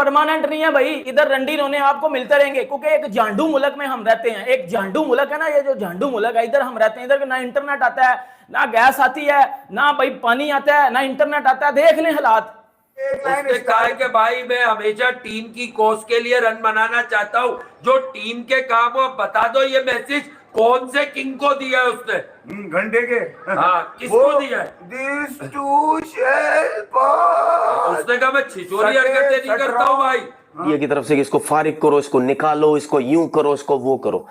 Permanent नहीं है भाई, इधर रंडी रोने आपको मिलते रहेंगे, क्योंकि एक झांडू मुल्क में हम रहते हैं, एक झांडू मुल्क है ना, ये जो झांडू मुल्क है इधर हम रहते हैं, इधर ना इंटरनेट आता है, ना गैस आती है, ना भाई पानी आता है, ना इंटरनेट आता है, देख लें हालात। उसने कहा है कि भाई मैं हमेशा टीम की कोस के लिए रन बनाना चाहता हूं, जो टीम के काम हो बता दो। ये मैसेज कौन से किंग को दिया है उसने? घंटे के। हाँ, किसको दिया है? उसने कहा मैं छिछोरी हरकतें नहीं करता हूं भाई। इंडिया की तरफ से कि इसको फारिग करो, इसको निकालो, इसको यूं करो, इसको वो करो।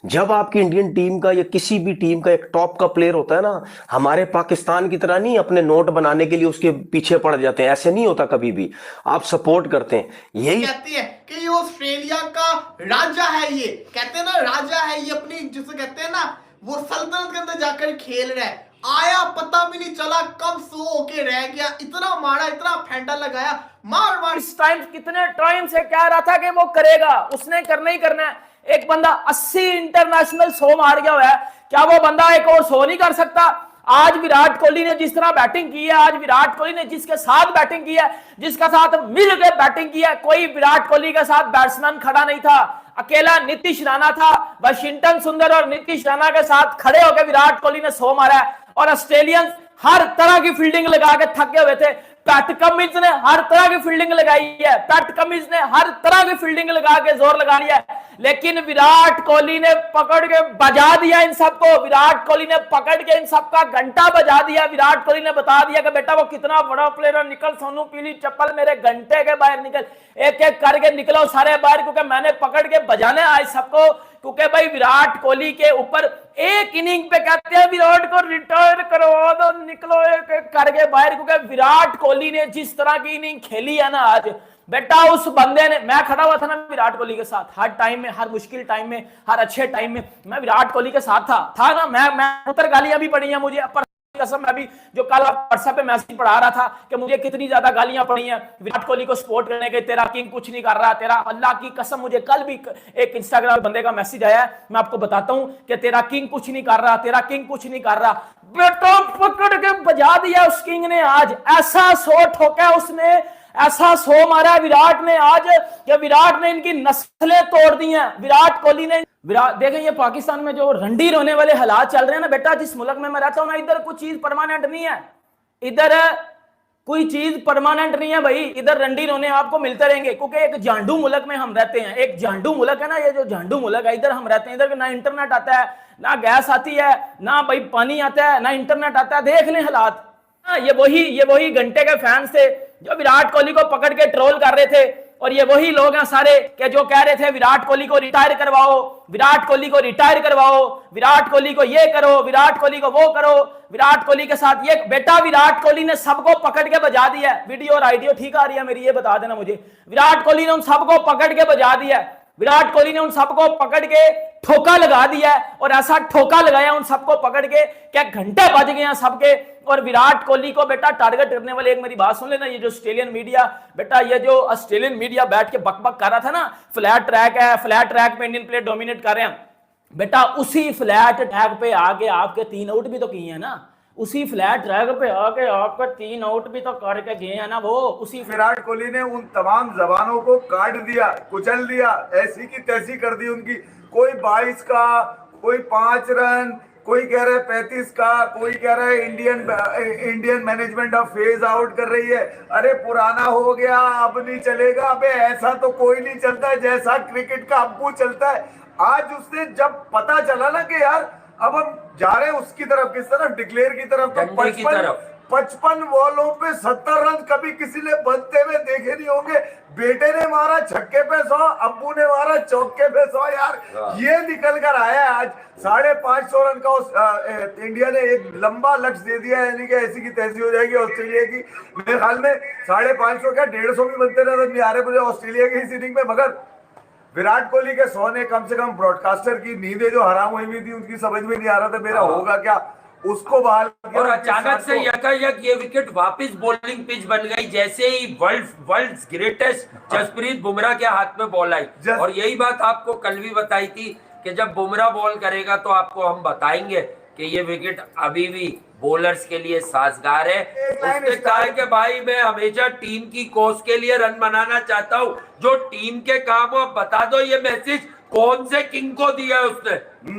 जब आपकी इंडियन टीम का या किसी भी टीम का एक टॉप का प्लेयर होता है ना, हमारे पाकिस्तान की तरह नहीं अपने नोट बनाने के लिए उसके पीछे पड़ जाते हैं, ऐसे नहीं होता कभी भी। आप सपोर्ट करते हैं। यही कहती है कि ये ऑस्ट्रेलिया का राजा है, ये कहते हैं ना राजा है ये, अपनी जिसे कहते हैं ना वो सल्तनत के अंदर जाकर खेल रहा है। आया पता भी नहीं चला कब सो होके रह गया, इतना मारा, इतना फेंटा लगाया, मार मार। इस टाइम कितने टाइम से कह रहा था कि वो करेगा, उसने करना ही करना है। एक बंदा 80 इंटरनेशनल 100 मार गया हुआ है, क्या वो बंदा एक और 100 नहीं कर सकता? आज विराट कोहली ने जिस तरह बैटिंग की है, आज विराट कोहली ने जिसके साथ बैटिंग की है, जिसका साथ मिल के बैटिंग की है, कोई विराट कोहली के साथ बैट्समैन खड़ा नहीं था, अकेला नीतीश राणा था। वाशिंगटन सुंदर और नीतीश राणा के साथ खड़े होकर विराट कोहली ने 100 मारा है। और ऑस्ट्रेलियंस हर तरह की फील्डिंग लगा के थके हुए थे। पैट कमिंस ने हर तरह की फील्डिंग लगाई है, पैट कमिंस ने हर तरह की फील्डिंग लगा के जोर लगा लिया है, लेकिन विराट कोहली ने पकड़ के बजा दिया इन सबको। विराट कोहली ने पकड़ के इन सबका घंटा बजा दिया। विराट कोहली ने बता दिया कि बेटा वो कितना बड़ा प्लेयर है, निकल सोनू पीली चप्पल मेरे घंटे के बाहर निकल, एक एक करके निकलो सारे बाहर, क्योंकि मैंने पकड़ के बजाने आज सबको। क्योंकि भाई विराट कोहली के ऊपर एक इनिंग पे कहते हैं विराट को रिटायर करवा दो, निकलो एक एक करके बाहर, क्योंकि विराट कोहली ने जिस तरह की इनिंग खेली है ना आज, बेटा उस बंदे ने, मैं खड़ा हुआ था ना विराट कोहली के साथ, हर टाइम में, हर मुश्किल टाइम में, हर अच्छे टाइम में मैं विराट कोहली के साथ था ना। मैं उतर गालियां भी पड़ी हैं मुझे, पर कसम मैं भी जो कल व्हाट्सएप पे मैसेज पढ़ा रहा था कि मुझे कितनी ज्यादा गालियां पड़ी हैं विराट कोहली को सपोर्ट करने के, तेरा किंग कुछ नहीं कर रहा, तेरा, अल्लाह की कसम मुझे कल भी एक इंस्टाग्राम बंदे का मैसेज आया है, मैं आपको बताता हूं कि तेरा किंग कुछ नहीं कर रहा, तेरा किंग कुछ नहीं कर रहा। बेटा पकड़ के बजा दिया उस किंग ने आज, ऐसा शॉट ठोका उसने, ऐसा 100 मारा विराट ने आज कि विराट ने इनकी नस्लें तोड़ दी हैं। विराट कोहली ने, विराट देखें ये पाकिस्तान में जो रंडी रोने वाले हालात चल रहे हैं ना बेटा, जिस मुल्क में मैं रहता हूं ना, इधर कोई चीज परमानेंट नहीं है, इधर कोई चीज परमानेंट नहीं है भाई, इधर रंडी रोने आपको मिलते रहेंगे, क्योंकि एक झांडू मुल्क में हम रहते हैं, एक झांडू मुल्क है ना, ये जो झांडू मुल्क है इधर हम रहते हैं, इधर ना इंटरनेट आता है, ना गैस आती है, ना भाई पानी आता है, ना इंटरनेट आता है, देख लें हालात। ये वही घंटे के फैंस थे जो विराट कोहली को पकड़ के ट्रोल कर रहे थे, और ये वही लोग हैं सारे के जो कह रहे थे विराट कोहली को रिटायर करवाओ, विराट कोहली को रिटायर करवाओ, विराट कोहली को ये करो, विराट कोहली को वो करो, विराट कोहली के साथ ये। बेटा विराट कोहली ने सबको पकड़ के बजा दिया है। वीडियो और आइडियो ठीक आ रही है मेरी, ये बता देना मुझे। विराट कोहली ने उन सबको पकड़ के बजा दिया है, विराट कोहली ने उन सबको पकड़ के ठोका लगा दिया है, और ऐसा ठोका लगाया उन सबको पकड़ के क्या घंटे बज गए हैं सबके। और विराट कोहली को बेटा टारगेट करने वाले, एक मेरी बात सुन लेना, ये जो ऑस्ट्रेलियन मीडिया, बेटा ये जो ऑस्ट्रेलियन मीडिया बैठ के बकबक कर रहा था ना, फ्लैट ट्रैक है, फ्लैट ट्रैक पे इंडियन प्लेयर डोमिनेट कर रहे हैं, बेटा उसी फ्लैट ट्रैक पे आके आपके 3 आउट भी तो किए हैं ना, उसी फ्लैट ट्रैक पे आके आपका 3 आउट भी तो करके गए हैं ना वो उसी। विराट कोहली ने उन तमाम जबानों को काट दिया, कुचल दिया, ऐसी की तैसी कर दी उनकी। कोई 22 का, कोई 5 रन, कोई कह रहा है 35 का, कोई कह रहा है इंडियन मैनेजमेंट अब फेज आउट कर रही है। अरे पुराना हो गया, अब नहीं चलेगा। अबे ऐसा तो कोई नहीं चलता है जैसा क्रिकेट का अब्बू चलता है। आज उसने जब पता चला ना कि यार अब हम जा रहे हैं उसकी तरफ, किस तरफ, डिक्लेयर की तरफ, तो 55 बॉलों पे 70 रन कभी किसी ने बनते हुए देखे नहीं होंगे। बेटे ने मारा छक्के पे 100, अब्बू ने मारा चौके पे 100। यार ये निकल कर आया है आज। 550 रन का इंडिया ने एक लंबा लक्ष्य दे दिया है, यानी कि ऐसी की तैसी हो जाएगी ऑस्ट्रेलिया की। मेरे ख्याल में 550 क्या 150 भी बनते नजर नहीं आ रहे मुझे ऑस्ट्रेलिया की इस इनिंग में। मगर विराट कोहली के 100 ने कम से कम ब्रॉडकास्टर की नींदें जो हराम हुई थी उनकी समझ में नहीं आ रहा था मेरा होगा क्या, उसको बहाल किया। और अचानक से यकायक ये विकेट वापस बॉलिंग पिच बन गई, जैसे ही वर्ल्ड्स ग्रेटेस्ट जसप्रीत बुमराह के हाथ में बॉल आई। और यही बात आपको कल भी बताई थी कि जब बुमराह बॉल करेगा तो आपको हम बताएंगे कि ये विकेट अभी भी बॉलर्स के लिए साजगार है। उसने कहा है कि भाई मैं हमेशा टीम की कोस के लिए रन बनाना चाहता हूँ, जो टीम के काम हो बता दो। ये मैसेज कौन से किंग को दिया है उसने?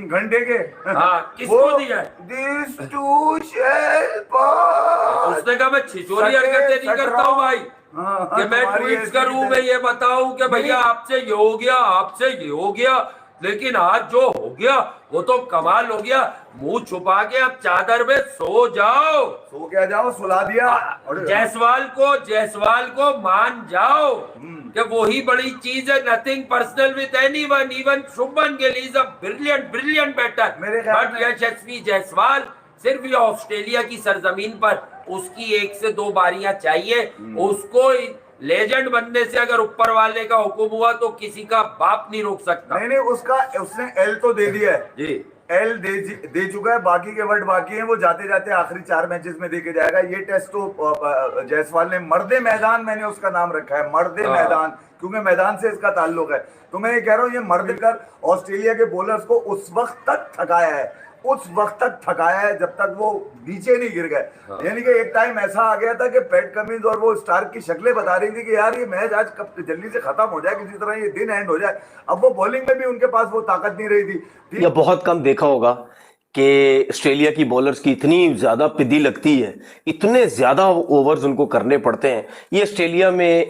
घंटे के। हाँ, किसको दिया है? These two shall pass। उसने कहा मैं छिछोरी हरकतें नहीं करता हूँ भाई, कि मैं तुम्हारी ट्वीट्स ऐसी करूं, मैं ये बताऊं कि भैया आपसे ये हो गया, आपसे ये हो गया, लेकिन आज जो हो गया वो तो कमाल हो गया। मुंह छुपा के अब चादर में सो जाओ। सो क्या जाओ, सुला दिया। और जायसवाल को मान जाओ कि वही बड़ी चीज है। Nothing personal with anyone, even Shubman Gill is a brilliant batter, मेरे ख्याल बट में- यशस्वी जायसवाल सिर्फ ये ऑस्ट्रेलिया की सरजमीन पर उसकी 1 से 2 बारियां चाहिए। उसको लेजेंड बनने से अगर ऊपर वाले का हुक्म हुआ तो किसी का बाप नहीं रोक सकता। नहीं उसने एल तो दे दिया है जी, एल दे चुका है। बाकी के वर्ड बाकी हैं, वो जाते जाते आखिरी 4 मैचेस में देके जाएगा। ये टेस्ट तो जायसवाल ने मर्दे मैदान, मैंने उसका नाम रखा है मर्दे मैदान, क्योंकि मैदान से इसका ताल्लुक है। तो मैं ये कह रहा हूँ, ये मर्द कर ऑस्ट्रेलिया के बॉलर्स को उस वक्त तक थकाया है, जब तक वो नीचे नहीं गिर गए। यानी कि एक टाइम ऐसा आ गया था कि पैट कमिंस और वो स्टार्क की शक्लें बता रही थी कि यार ये मैच आज कब जल्दी से खत्म हो जाए, किसी तरह ये दिन एंड हो जाए। अब वो बॉलिंग में भी उनके पास वो ताकत नहीं रही थी। यह बहुत कम देखा होगा कि ऑस्ट्रेलिया की बॉलर्स की इतनी ज्यादा पिदी लगती है, इतने ज्यादा ओवर्स उनको करने पड़ते हैं। ये ऑस्ट्रेलिया में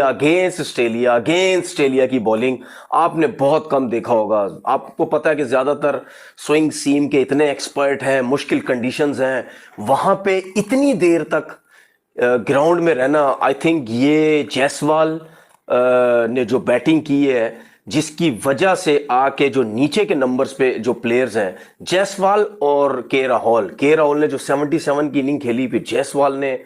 अगेंस्ट ऑस्ट्रेलिया की बॉलिंग आपने बहुत कम देखा होगा। आपको पता है कि ज्यादातर स्विंग सीम के इतने एक्सपर्ट हैं, मुश्किल कंडीशंस हैं, वहां पे इतनी देर तक ग्राउंड में रहना। आई थिंक ये जायसवाल ने जो बैटिंग की है, जिसकी वजह से आके जो नीचे के नंबर्स पे जो प्लेयर्स हैं, जायसवाल और के राहुल ने जो 77 की इनिंग खेली, फिर जायसवाल ने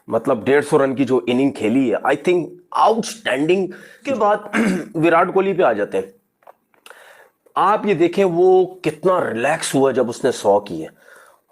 मतलब 150 रन की जो इनिंग खेली है, आई थिंक आउटस्टैंडिंग। के बाद विराट कोहली पे आ जाते हैं। आप ये देखें वो कितना रिलैक्स हुआ जब उसने 100 किए,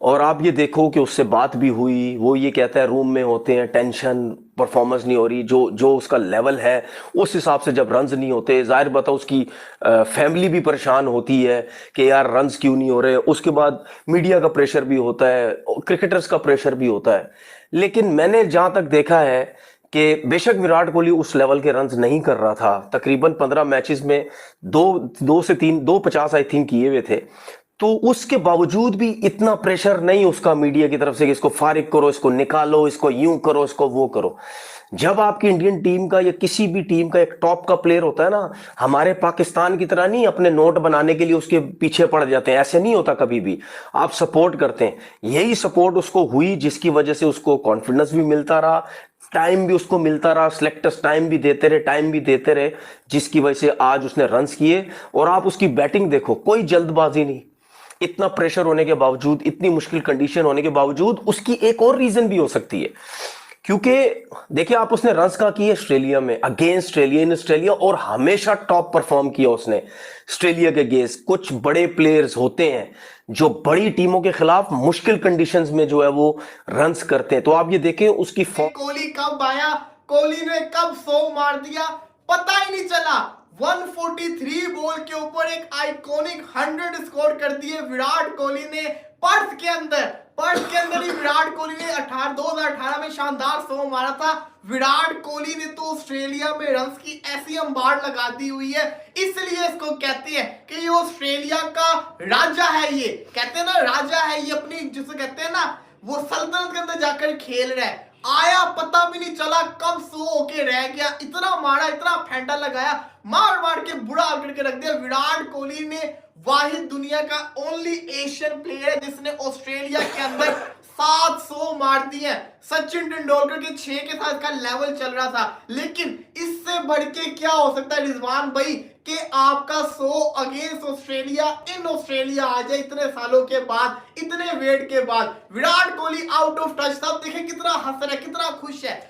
और आप ये देखो कि उससे बात भी हुई। वो ये कहता है रूम में होते हैं, टेंशन, परफॉर्मेंस नहीं हो रही, जो उसका लेवल है उस हिसाब से जब रन्स नहीं होते, जाहिर बात है उसकी फैमिली भी परेशान होती है कि यार रन्स क्यों नहीं हो रहे। उसके बाद मीडिया का प्रेशर भी होता है, क्रिकेटर्स का प्रेशर भी होता है। लेकिन मैंने जहां तक देखा है कि बेशक विराट कोहली उस लेवल के रन्स नहीं कर रहा था, तकरीबन 15 मैचेस में 250 आई थिंक किए हुए थे, तो उसके बावजूद भी इतना प्रेशर नहीं उसका मीडिया की तरफ से कि इसको फारिग करो, इसको निकालो, इसको यूं करो, इसको वो करो। जब आपकी इंडियन टीम का या किसी भी टीम का एक टॉप का प्लेयर होता है ना, हमारे पाकिस्तान की तरह नहीं अपने नोट बनाने के लिए उसके पीछे पड़ जाते हैं, ऐसे नहीं होता कभी भी। आप सपोर्ट करते हैं, यही सपोर्ट उसको हुई जिसकी वजह से उसको कॉन्फिडेंस भी मिलता रहा, टाइम भी उसको मिलता रहा, सिलेक्टर्स टाइम भी देते रहे, जिसकी वजह से आज उसने रन्स किए। और आप उसकी बैटिंग देखो, कोई जल्दबाजी नहीं, इतना प्रेशर होने के बावजूद, इतनी मुश्किल कंडीशन होने के बावजूद। उसकी एक और रीजन भी हो सकती है, क्योंकि देखिए आप उसने रन्स का किया ऑस्ट्रेलिया में, अगेंस्ट ऑस्ट्रेलिया, और हमेशा टॉप परफॉर्म किया उसने ऑस्ट्रेलिया के अगेंस्ट। कुछ बड़े प्लेयर्स होते हैं जो बड़ी टीमों के खिलाफ मुश्किल कंडीशंस में जो है वो रन्स करते हैं। तो आप ये देखें उसकी कोहली कब आया, कोहली ने कब 100 मार दिया, पता ही नहीं चला। 143 बॉल के ऊपर एक आइकॉनिक 100 स्कोर कर दिए विराट कोहली ने पर्थ के अंदर ही विराट कोहली ने 2018 में शानदार 100 मारा था। विराट कोहली ने तो ऑस्ट्रेलिया में रन्स की ऐसी अंबाड़ लगा दी हुई है, इसलिए इसको कहते हैं कि ये ऑस्ट्रेलिया का राजा है। ये कहते हैं ना राजा है ये, अपनी जिसे कहते हैं ना वो सल्तनत के अंदर जाकर खेल रहा है। आया पता भी नहीं चला कब 100 होके रह गया, इतना मारा, इतना फेंटा लगाया, मार के बुरा करके रख दिया। विराट कोहली ने वाहिद दुनिया का ओनली एशियन प्लेयर है जिसने ऑस्ट्रेलिया के अंदर 700 मार दिए। सचिन तेंदुलकर के 6 के साथ का लेवल चल रहा था, लेकिन इससे बढ़ के क्या हो सकता है रिजवान भाई कि आपका 100 अगेंस्ट ऑस्ट्रेलिया इन ऑस्ट्रेलिया आ जाए इतने सालों के बाद, इतने वेट के बाद। Virat Kohli out of touch, सब देखें कितना हंस रहा है, कितना खुश है।